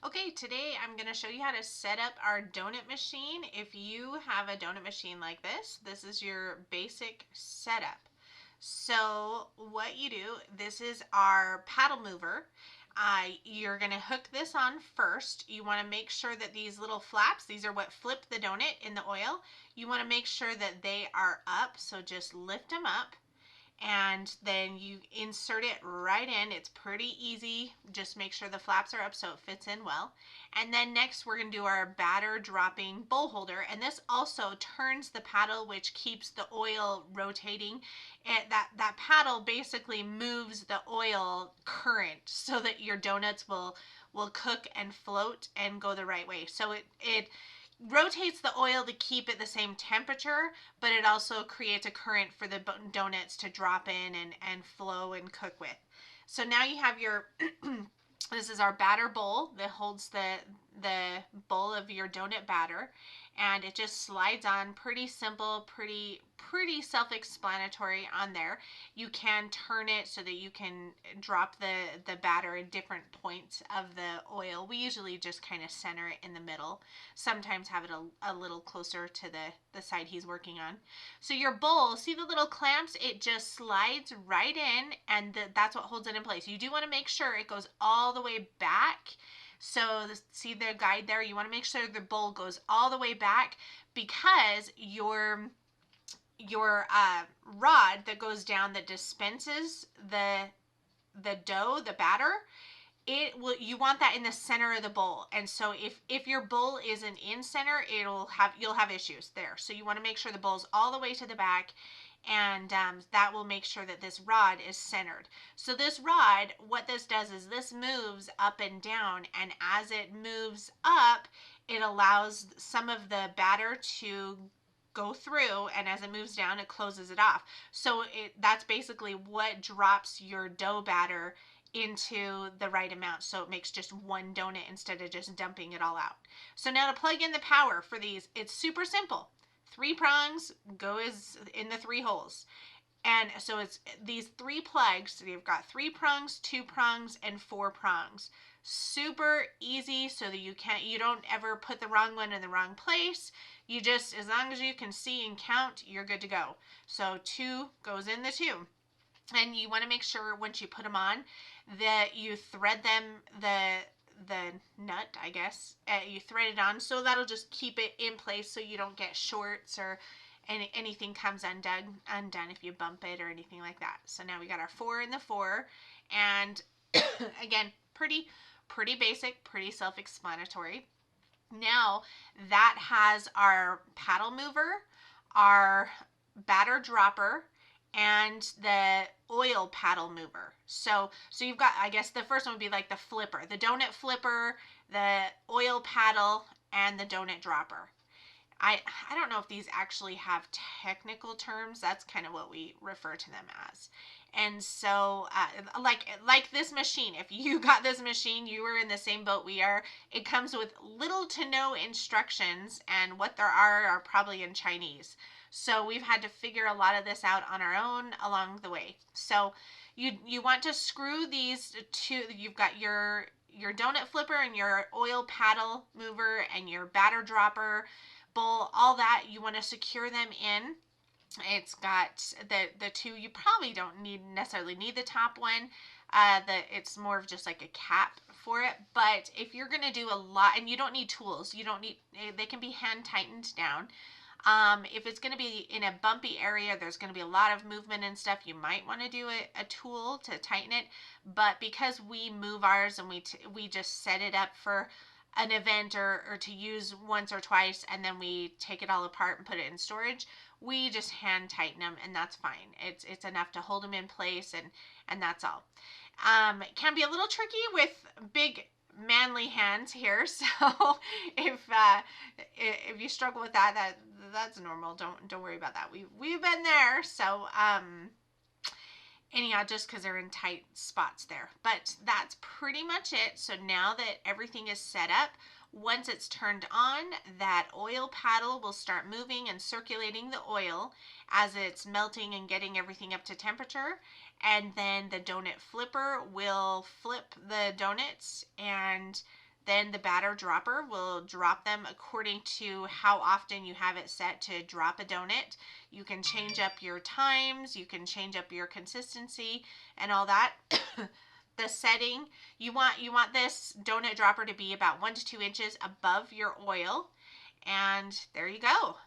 Okay, today I'm going to show you how to set up our donut machine. If you have a donut machine like this is your basic setup. So what you do, this is our paddle mover. You're going to hook this on first. You want to make sure that these little flaps, these are what flip the donut in the oil. You want to make sure that they are up, so just lift them up and then you insert it right in. It's pretty easy. Just make sure the flaps are up so it fits in well. And then next we're going to do our batter dropping bowl holder, and this also turns the paddle, which keeps the oil rotating. And that paddle basically moves the oil current so that your donuts will cook and float and go the right way. So it rotates the oil to keep it the same temperature, but it also creates a current for the donuts to drop in and flow and cook with. So now you have your this is our batter bowl that holds the bowl of your donut batter, and it just slides on. Pretty simple, pretty self-explanatory on there. You can turn it so that you can drop the batter in different points of the oil. We usually just kind of center it in the middle. Sometimes have it a little closer to the side he's working on. So your bowl, see the little clamps? It just slides right in, and that's what holds it in place. You do want to make sure it goes all the way back. So see the guide there? You want to make sure the bowl goes all the way back, because your rod that goes down that dispenses the dough, the batter, you want that in the center of the bowl. And so if your bowl isn't in center, you'll have issues there. So you want to make sure the bowl's all the way to the back, and that will make sure that this rod is centered. So this rod, what this does is this moves up and down, and as it moves up, it allows some of the batter to go through, and as it moves down, it closes it off. So that's basically what drops your dough batter into the right amount, so it makes just one donut instead of just dumping it all out. So now to plug in the power for these, it's super simple. 3 prongs goes in the 3 holes. And so it's these 3 plugs. So you've got 3 prongs, 2 prongs, and 4 prongs. Super easy, so that you don't ever put the wrong one in the wrong place. You just, as long as you can see and count, you're good to go. So 2 goes in the 2. And you want to make sure once you put them on that you thread them, the nut, I guess, you thread it on, so that'll just keep it in place so you don't get shorts or anything comes undone if you bump it or anything like that. So now we got our 4 in the 4, and again, pretty basic, pretty self-explanatory. Now that has our paddle mover, our batter dropper, and the oil paddle mover. So you've got, I guess the first one would be like the flipper, the donut flipper, the oil paddle, and the donut dropper. I don't know if these actually have technical terms. That's kind of what we refer to them as. And so like this machine, if you got this machine, you were in the same boat we are. It comes with little to no instructions, and what there are probably in Chinese. So we've had to figure a lot of this out on our own along the way. So you want to screw these two. You've got your donut flipper and your oil paddle mover and your batter dropper bowl, all that. You want to secure them in. It's got the 2. You probably don't necessarily need the top one. It's more of just like a cap for it. But if you're gonna do a lot, and you don't need tools, they can be hand tightened down. If it's going to be in a bumpy area, there's going to be a lot of movement and stuff, you might want to do a tool to tighten it. But because we move ours and we just set it up for an event or to use once or twice, and then we take it all apart and put it in storage, we just hand tighten them, and that's fine. It's enough to hold them in place, and that's all. It can be a little tricky with big manly hands here, so if you struggle with that's normal. Don't worry about that. We've been there. So anyhow, just because they're in tight spots there. But that's pretty much it. So now that everything is set up, once it's turned on, that oil paddle will start moving and circulating the oil as it's melting and getting everything up to temperature. And then the donut flipper will flip the donuts, and then the batter dropper will drop them according to how often you have it set to drop a donut. You can change up your times, you can change up your consistency and all that. The setting, you want this donut dropper to be about 1 to 2 inches above your oil, and there you go.